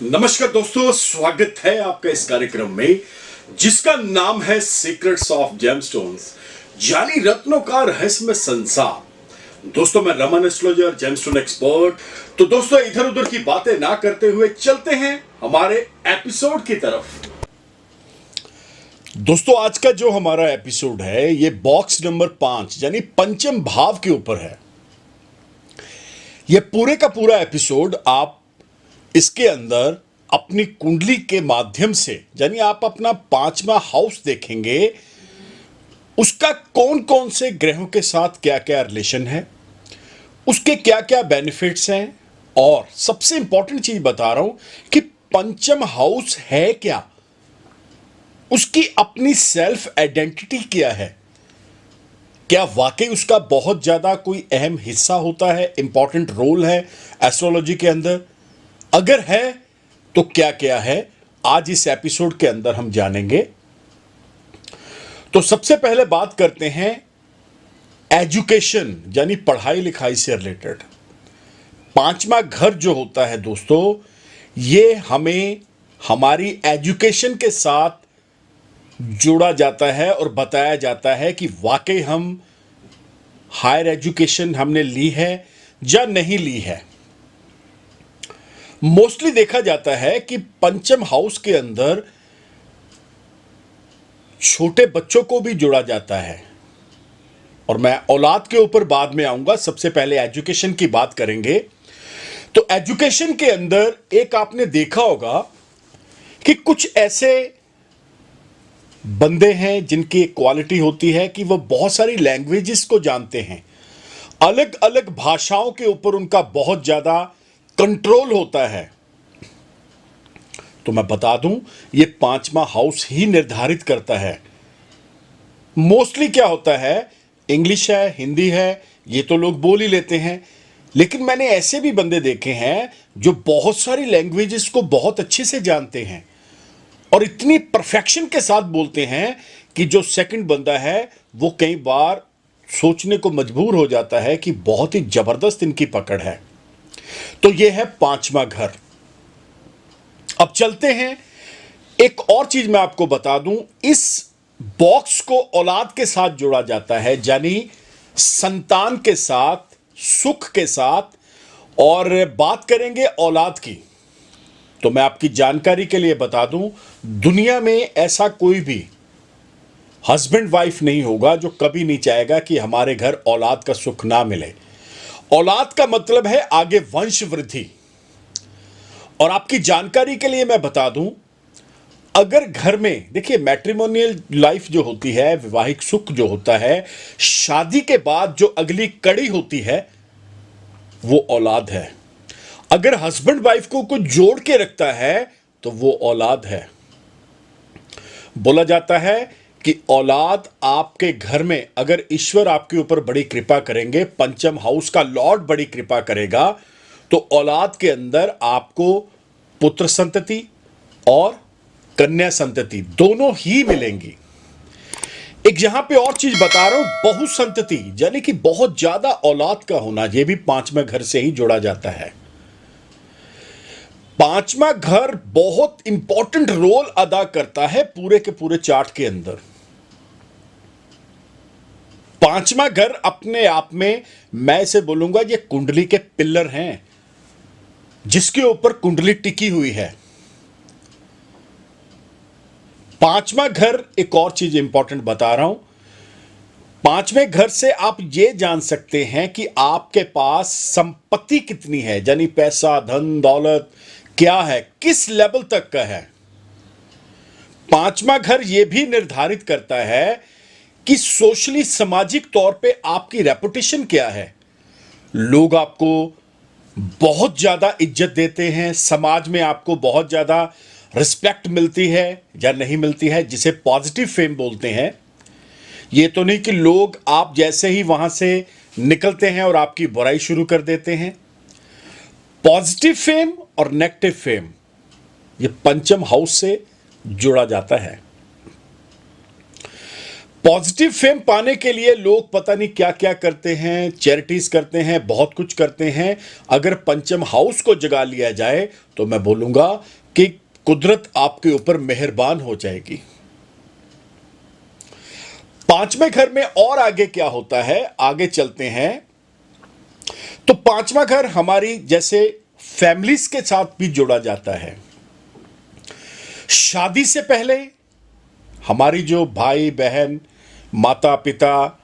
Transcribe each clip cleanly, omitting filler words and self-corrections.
नमस्कार दोस्तों, स्वागत है आपका इस कार्यक्रम में जिसका नाम है सीक्रेट्स ऑफ जेमस्टोन्स, यानी रत्नों का रहस्यमय संसार। दोस्तों, मैं रमन एस्ट्रोलॉजर, जेमस्टोन एक्सपर्ट। तो दोस्तों, इधर उधर की बातें ना करते हुए चलते हैं हमारे एपिसोड की तरफ। दोस्तों, आज का जो हमारा एपिसोड है ये बॉक्स नंबर 5 यानी पंचम भाव के ऊपर है। ये पूरे का पूरा एपिसोड आप इसके अंदर अपनी कुंडली के माध्यम से, यानी आप अपना 5वां हाउस देखेंगे, उसका कौन कौन से ग्रहों के साथ क्या क्या रिलेशन है, उसके क्या क्या बेनिफिट्स हैं, और सबसे इंपॉर्टेंट चीज बता रहा हूं कि पंचम हाउस है क्या, उसकी अपनी सेल्फ आइडेंटिटी क्या है, क्या वाकई उसका बहुत ज्यादा कोई अहम हिस्सा होता है, इंपॉर्टेंट रोल है एस्ट्रोलॉजी के अंदर। अगर है तो क्या क्या है, आज इस एपिसोड के अंदर हम जानेंगे। तो सबसे पहले बात करते हैं एजुकेशन यानी पढ़ाई लिखाई से रिलेटेड। 5वां घर जो होता है दोस्तों, ये हमें हमारी एजुकेशन के साथ जोड़ा जाता है और बताया जाता है कि वाकई हम हायर एजुकेशन हमने ली है या नहीं ली है। मोस्टली देखा जाता है कि पंचम हाउस के अंदर छोटे बच्चों को भी जोड़ा जाता है, और मैं औलाद के ऊपर बाद में आऊंगा। सबसे पहले एजुकेशन की बात करेंगे। तो एजुकेशन के अंदर एक आपने देखा होगा कि कुछ ऐसे बंदे हैं जिनकी एक क्वालिटी होती है कि वो बहुत सारी लैंग्वेजेस को जानते हैं, अलग अलग भाषाओं के ऊपर उनका बहुत ज्यादा कंट्रोल होता है। तो मैं बता दूं, ये 5वां हाउस ही निर्धारित करता है। मोस्टली क्या होता है, इंग्लिश है, हिंदी है, ये तो लोग बोल ही लेते हैं, लेकिन मैंने ऐसे भी बंदे देखे हैं जो बहुत सारी लैंग्वेजेस को बहुत अच्छे से जानते हैं और इतनी परफेक्शन के साथ बोलते हैं कि जो सेकंड बंदा है वो कई बार सोचने को मजबूर हो जाता है कि बहुत ही जबरदस्त इनकी पकड़ है। तो यह है 5वां घर। अब चलते हैं, एक और चीज मैं आपको बता दूं, इस बॉक्स को औलाद के साथ जोड़ा जाता है, यानी संतान के साथ, सुख के साथ। और बात करेंगे औलाद की, तो मैं आपकी जानकारी के लिए बता दूं, दुनिया में ऐसा कोई भी हस्बैंड वाइफ नहीं होगा जो कभी नहीं चाहेगा कि हमारे घर औलाद का सुख ना मिले। औलाद का मतलब है आगे वंश वृद्धि। और आपकी जानकारी के लिए मैं बता दूं, अगर घर में देखिए मैट्रिमोनियल लाइफ जो होती है, विवाहिक सुख जो होता है, शादी के बाद जो अगली कड़ी होती है वो औलाद है। अगर हस्बैंड वाइफ को कुछ जोड़ के रखता है तो वो औलाद है। बोला जाता है कि औलाद आपके घर में, अगर ईश्वर आपके ऊपर बड़ी कृपा करेंगे, पंचम हाउस का लॉर्ड बड़ी कृपा करेगा, तो औलाद के अंदर आपको पुत्र संतति और कन्या संतति दोनों ही मिलेंगी। एक यहां पे और चीज बता रहा हूं, बहु संतति यानी कि बहुत ज्यादा औलाद का होना, यह भी 5वें घर से ही जोड़ा जाता है। 5वां घर बहुत इंपॉर्टेंट रोल अदा करता है पूरे के पूरे चार्ट के अंदर। 5वां घर अपने आप में, मैं इसे बोलूंगा, ये कुंडली के पिलर हैं जिसके ऊपर कुंडली टिकी हुई है। 5वां घर, एक और चीज इंपॉर्टेंट बता रहा हूं, 5वें घर से आप ये जान सकते हैं कि आपके पास संपत्ति कितनी है, यानी पैसा, धन दौलत क्या है, किस लेवल तक का है। 5वां घर यह भी निर्धारित करता है कि सोशली, सामाजिक तौर पे आपकी रेपुटेशन क्या है। लोग आपको बहुत ज्यादा इज्जत देते हैं, समाज में आपको बहुत ज्यादा रिस्पेक्ट मिलती है या नहीं मिलती है, जिसे पॉजिटिव फेम बोलते हैं। यह तो नहीं कि लोग आप जैसे ही वहां से निकलते हैं और आपकी बुराई शुरू कर देते हैं। पॉजिटिव फेम और नेगेटिव फेम ये पंचम हाउस से जुड़ा जाता है। पॉजिटिव फेम पाने के लिए लोग पता नहीं क्या क्या करते हैं, चैरिटीज करते हैं, बहुत कुछ करते हैं। अगर पंचम हाउस को जगा लिया जाए तो मैं बोलूंगा कि कुदरत आपके ऊपर मेहरबान हो जाएगी। पांचवें घर में और आगे क्या होता है, आगे चलते हैं। तो पांचवा घर हमारी जैसे फैमिलीज के साथ भी जोड़ा जाता है। शादी से पहले हमारी जो भाई बहन, माता पिता,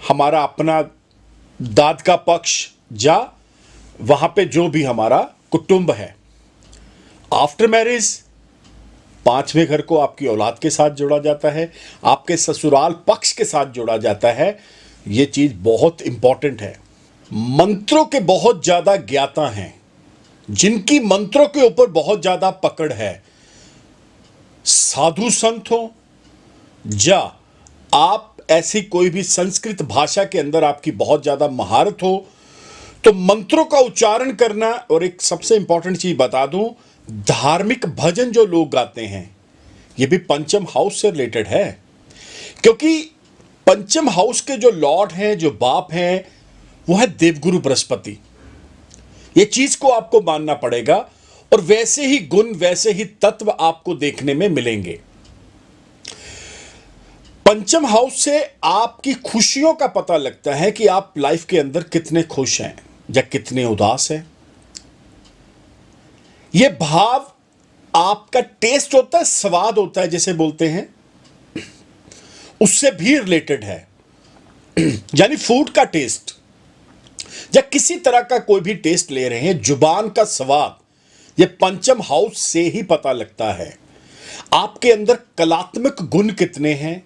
हमारा अपना दाद का पक्ष, या वहां पे जो भी हमारा कुटुंब है। आफ्टर मैरिज पांचवें घर को आपकी औलाद के साथ जोड़ा जाता है, आपके ससुराल पक्ष के साथ जोड़ा जाता है। यह चीज बहुत इंपॉर्टेंट है। मंत्रों के बहुत ज्यादा ज्ञाता हैं, जिनकी मंत्रों के ऊपर बहुत ज्यादा पकड़ है, साधु संत हो या आप ऐसी कोई भी संस्कृत भाषा के अंदर आपकी बहुत ज्यादा महारत हो, तो मंत्रों का उच्चारण करना। और एक सबसे इंपॉर्टेंट चीज बता दूं, धार्मिक भजन जो लोग गाते हैं, यह भी पंचम हाउस से रिलेटेड है। क्योंकि पंचम हाउस के जो लॉर्ड हैं, जो बाप हैं, वो है देवगुरु बृहस्पति। यह चीज को आपको मानना पड़ेगा। और वैसे ही गुण, वैसे ही तत्व आपको देखने में मिलेंगे। पंचम हाउस से आपकी खुशियों का पता लगता है कि आप लाइफ के अंदर कितने खुश हैं या कितने उदास हैं। यह भाव आपका टेस्ट होता है, स्वाद होता है जैसे बोलते हैं, उससे भी रिलेटेड है। यानी फूड का टेस्ट या किसी तरह का कोई भी टेस्ट ले रहे हैं, जुबान का स्वाद, यह पंचम हाउस से ही पता लगता है। आपके अंदर कलात्मक गुण कितने हैं।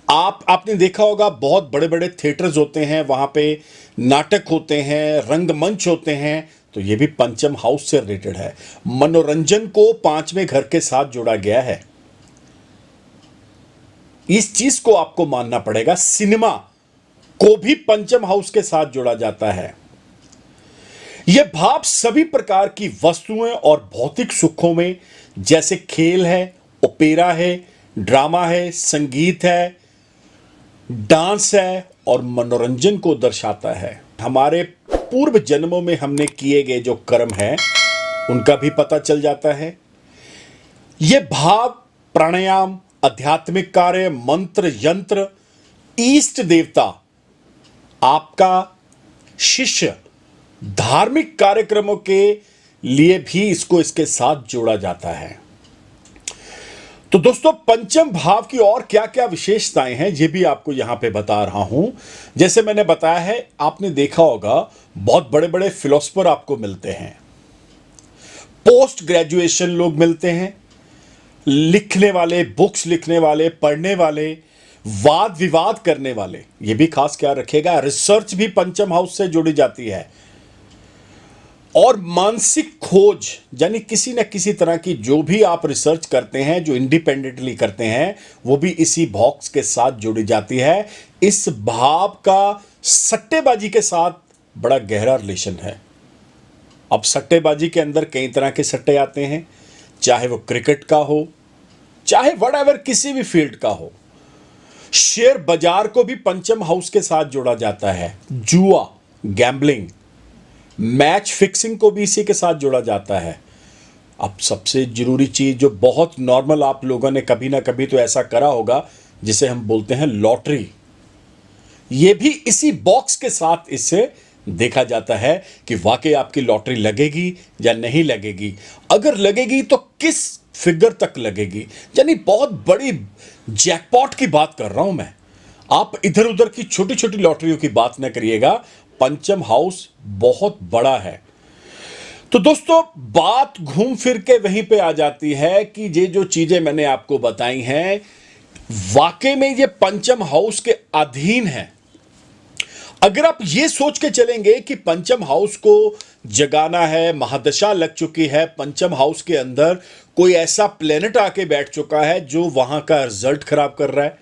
आपने देखा होगा बहुत बड़े बड़े थिएटर्स होते हैं, वहां पे नाटक होते हैं, रंगमंच होते हैं, तो यह भी पंचम हाउस से रिलेटेड है। मनोरंजन को पांचवें घर के साथ जोड़ा गया है। इस चीज को आपको मानना पड़ेगा। सिनेमा को भी पंचम हाउस के साथ जोड़ा जाता है। यह भाव सभी प्रकार की वस्तुएं और भौतिक सुखों में, जैसे खेल है, ओपेरा है, ड्रामा है, संगीत है, डांस है और मनोरंजन को दर्शाता है। हमारे पूर्व जन्मों में हमने किए गए जो कर्म हैं, उनका भी पता चल जाता है। यह भाव प्राणायाम, आध्यात्मिक कार्य, मंत्र, यंत्र, इष्ट देवता, आपका शिष्य, धार्मिक कार्यक्रमों के लिए भी इसको इसके साथ जोड़ा जाता है। तो दोस्तों, पंचम भाव की और क्या क्या विशेषताएं हैं, ये भी आपको यहां पे बता रहा हूं। जैसे मैंने बताया है, आपने देखा होगा बहुत बड़े बड़े फिलोसफर आपको मिलते हैं, पोस्ट ग्रेजुएशन लोग मिलते हैं, लिखने वाले, बुक्स लिखने वाले, पढ़ने वाले, वाद विवाद करने वाले। ये भी खास ख्याल रखिएगा, रिसर्च भी पंचम हाउस से जुड़ी जाती है। और मानसिक खोज, यानी किसी न किसी तरह की जो भी आप रिसर्च करते हैं, जो इंडिपेंडेंटली करते हैं, वो भी इसी बॉक्स के साथ जुड़ी जाती है। इस भाव का सट्टेबाजी के साथ बड़ा गहरा रिलेशन है। अब सट्टेबाजी के अंदर कई तरह के सट्टे आते हैं, चाहे वो क्रिकेट का हो, चाहे व्हाटएवर किसी भी फील्ड का हो। शेयर बाजार को भी पंचम हाउस के साथ जोड़ा जाता है। जुआ, गैम्बलिंग, मैच फिक्सिंग को भी इसी के साथ जोड़ा जाता है। अब सबसे जरूरी चीज जो बहुत नॉर्मल, आप लोगों ने कभी ना कभी तो ऐसा करा होगा, जिसे हम बोलते हैं लॉटरी। यह भी इसी बॉक्स के साथ इससे देखा जाता है कि वाकई आपकी लॉटरी लगेगी या नहीं लगेगी। अगर लगेगी तो किस फिगर तक लगेगी, यानी बहुत बड़ी जैकपॉट की बात कर रहा हूं मैं। आप इधर उधर की छोटी छोटी लॉटरियों की बात न करिएगा, पंचम हाउस बहुत बड़ा है। तो दोस्तों, बात घूम फिर के वहीं पे आ जाती है कि ये जो चीजें मैंने आपको बताई हैं, वाकई में ये पंचम हाउस के अधीन है। अगर आप ये सोच के चलेंगे कि पंचम हाउस को जगाना है, महादशा लग चुकी है, पंचम हाउस के अंदर कोई ऐसा प्लेनेट आके बैठ चुका है जो वहां का रिजल्ट खराब कर रहा है,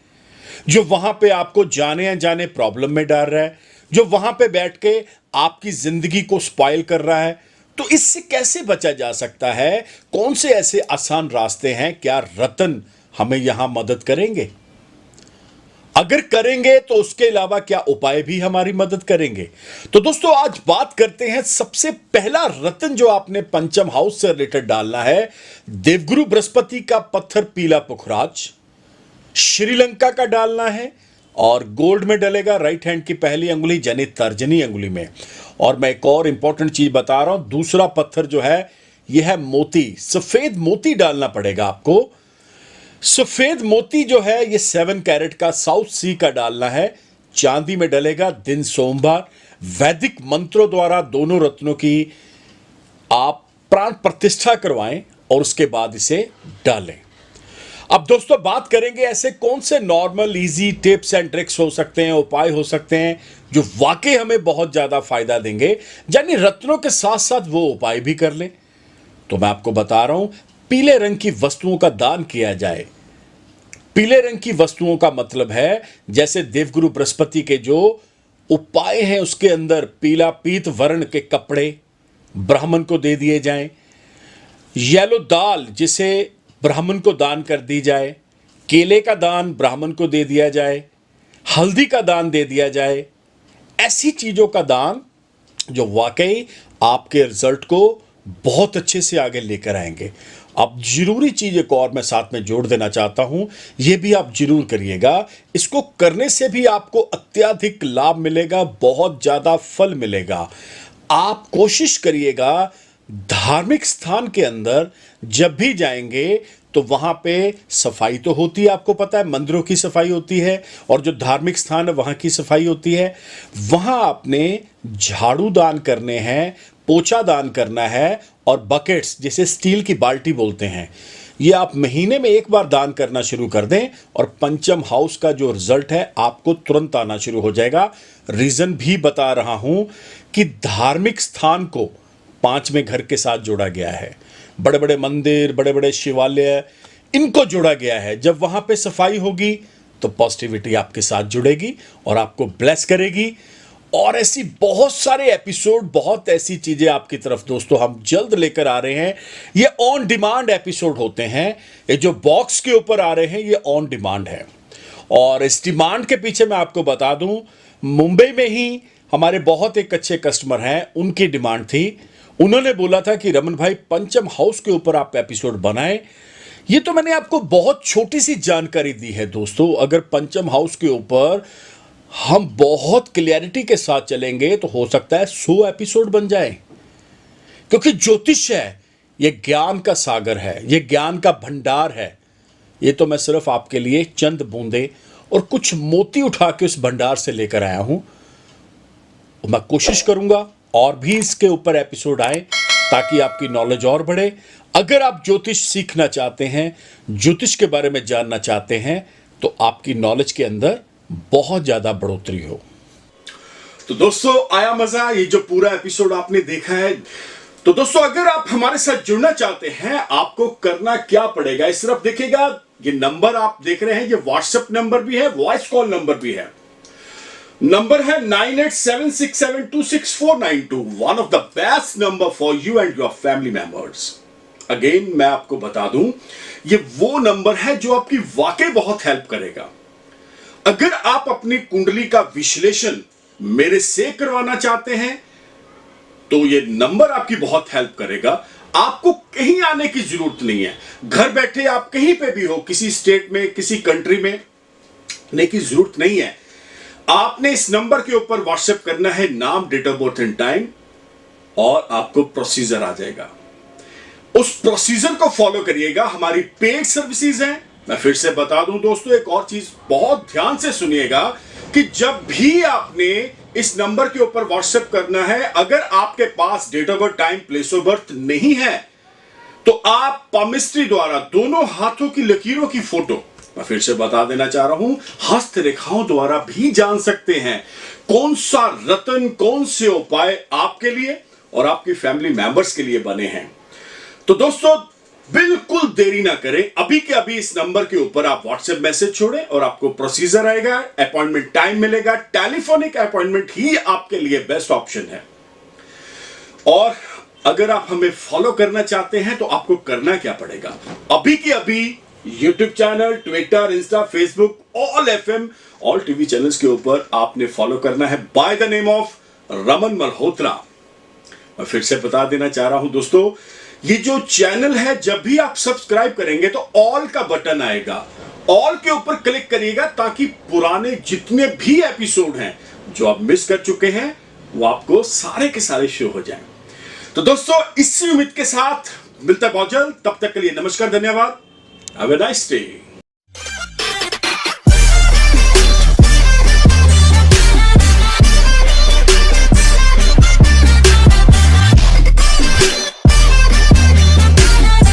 जो वहां पे आपको जाने अनजाने प्रॉब्लम में डाल रहा है, जो वहां पे बैठ के आपकी जिंदगी को स्पॉइल कर रहा है, तो इससे कैसे बचा जा सकता है? कौन से ऐसे आसान रास्ते हैं? क्या रतन हमें यहां मदद करेंगे? अगर करेंगे तो उसके अलावा क्या उपाय भी हमारी मदद करेंगे। तो दोस्तों आज बात करते हैं, सबसे पहला रत्न जो आपने पंचम हाउस से रिलेटेड डालना है, देवगुरु बृहस्पति का पत्थर पीला पुखराज श्रीलंका का डालना है, और गोल्ड में डलेगा राइट हैंड की पहली अंगुली यानी तर्जनी अंगुली में। और मैं एक और इंपॉर्टेंट चीज बता रहा हूं, दूसरा पत्थर जो है यह है मोती, सफेद मोती डालना पड़ेगा आपको। सफेद मोती जो है ये 7 कैरेट का साउथ सी का डालना है, चांदी में डलेगा, दिन सोमवार। वैदिक मंत्रों द्वारा दोनों रत्नों की आप प्राण प्रतिष्ठा करवाएं और उसके बाद इसे डालें। अब दोस्तों बात करेंगे ऐसे कौन से normal easy tips and tricks हो सकते हैं, उपाय हो सकते हैं जो वाकई हमें बहुत ज्यादा फायदा देंगे, यानी रत्नों के साथ साथ वो उपाय भी कर लें। तो मैं आपको बता रहा हूं, पीले रंग की वस्तुओं का दान किया जाए। पीले रंग की वस्तुओं का मतलब है जैसे देवगुरु बृहस्पति के जो उपाय हैं उसके अंदर पीला पीत वर्ण के कपड़े ब्राह्मण को दे दिए जाएं, येलो दाल जिसे ब्राह्मण को दान कर दी जाए, केले का दान ब्राह्मण को दे दिया जाए, हल्दी का दान दे दिया जाए। ऐसी चीजों का दान जो वाकई आपके रिजल्ट को बहुत अच्छे से आगे लेकर आएंगे। अब जरूरी चीज एक और मैं साथ में जोड़ देना चाहता हूं, यह भी आप जरूर करिएगा। इसको करने से भी आपको अत्यधिक लाभ मिलेगा, बहुत ज्यादा फल मिलेगा। आप कोशिश करिएगा धार्मिक स्थान के अंदर जब भी जाएंगे तो वहां पे सफाई तो होती है, आपको पता है मंदिरों की सफाई होती है, और जो धार्मिक स्थान है वहां की सफाई होती है। वहां आपने झाड़ू दान करने हैं, पोछा दान करना है, और बकेट्स जिसे स्टील की बाल्टी बोलते हैं, ये आप महीने में एक बार दान करना शुरू कर दें और पंचम हाउस का जो रिजल्ट है आपको तुरंत आना शुरू हो जाएगा। रीजन भी बता रहा हूं कि धार्मिक स्थान को 5वें घर के साथ जोड़ा गया है, बड़े बड़े मंदिर, बड़े बड़े शिवालय, इनको जोड़ा गया है। जब वहां पे सफाई होगी तो पॉजिटिविटी आपके साथ जुड़ेगी और आपको ब्लेस करेगी। और ऐसी बहुत सारे एपिसोड, बहुत ऐसी चीजें आपकी तरफ दोस्तों हम जल्द लेकर आ रहे हैं। ये ऑन डिमांड एपिसोड होते हैं, ये जो बॉक्स के ऊपर आ रहे हैं ये ऑन डिमांड है। और इस डिमांड के पीछे मैं आपको बता दूं, मुंबई में ही हमारे बहुत एक अच्छे कस्टमर हैं, उनकी डिमांड थी। उन्होंने बोला था कि रमन भाई पंचम हाउस के ऊपर आप एपिसोड बनाएं। ये तो मैंने आपको बहुत छोटी सी जानकारी दी है दोस्तों। अगर पंचम हाउस के ऊपर हम बहुत क्लियरिटी के साथ चलेंगे तो हो सकता है 100 एपिसोड बन जाए, क्योंकि ज्योतिष है, ये ज्ञान का सागर है, ये ज्ञान का भंडार है। ये तो मैं सिर्फ आपके लिए चंद बूंदे और कुछ मोती उठा के उस भंडार से लेकर आया हूं। मैं कोशिश करूंगा और भी इसके ऊपर एपिसोड आए ताकि आपकी नॉलेज और बढ़े। अगर आप ज्योतिष सीखना चाहते हैं, ज्योतिष के बारे में जानना चाहते हैं, तो आपकी नॉलेज के अंदर बहुत ज्यादा बढ़ोतरी हो। तो दोस्तों आया मजा, ये जो पूरा एपिसोड आपने देखा है। तो दोस्तों अगर आप हमारे साथ जुड़ना चाहते हैं, आपको करना क्या पड़ेगा, इस तरफ देखिएगा, ये नंबर आप देख रहे हैं, ये व्हाट्सएप नंबर भी है, वॉइस कॉल नंबर भी है। नंबर है 9876726492, one of the best number for you and your family members. Again मैं आपको बता दूं, ये वो नंबर है जो आपकी वाकई बहुत हेल्प करेगा। अगर आप अपनी कुंडली का विश्लेषण मेरे से करवाना चाहते हैं तो ये नंबर आपकी बहुत हेल्प करेगा। आपको कहीं आने की जरूरत नहीं है, घर बैठे आप कहीं पे भी हो, किसी स्टेट में, किसी कंट्री में आने की जरूरत नहीं है। आपने इस नंबर के ऊपर व्हाट्सएप करना है नाम, date of birth and time, और आपको प्रोसीजर आ जाएगा। उस प्रोसीजर को फॉलो करिएगा। हमारी पेड सर्विसेज हैं। मैं फिर से बता दूं दोस्तों, एक और चीज बहुत ध्यान से सुनिएगा कि जब भी आपने इस नंबर के ऊपर व्हाट्सएप करना है, अगर आपके पास date of birth, time, place of birth नहीं है तो आप पामिस्ट्री द्वारा दोनों हाथों की लकीरों की फोटो, मैं फिर से बता देना चाह रहा हूं, हस्त रेखाओं द्वारा भी जान सकते हैं कौन सा रत्न, कौन से उपाय आपके लिए और आपकी फैमिली मेंबर्स के लिए बने हैं। तो दोस्तों बिल्कुल देरी ना करें, अभी के अभी इस नंबर के ऊपर आप व्हाट्सएप मैसेज छोड़ें और आपको प्रोसीजर आएगा, अपॉइंटमेंट टाइम मिलेगा। टेलीफोनिक अपॉइंटमेंट ही आपके लिए बेस्ट ऑप्शन है। और अगर आप हमें फॉलो करना चाहते हैं तो आपको करना क्या पड़ेगा, अभी के अभी YouTube channel, Twitter, Insta, Facebook, all FM, all TV channels के ऊपर आपने फॉलो करना है by the name of Raman Malhotra. मैं फिर से बता देना चाह रहा हूं दोस्तों, ये जो चैनल है, जब भी आप सब्सक्राइब करेंगे तो ऑल का बटन आएगा, ऑल के ऊपर क्लिक करिएगा ताकि पुराने जितने भी एपिसोड हैं जो आप मिस कर चुके हैं वो आपको सारे के सारे शो हो जाएं। तो दोस्तों, इसी उम्मीद के साथ मिलता है बहुत जल्द। तब तक के लिए नमस्कार, धन्यवाद। Have a nice day.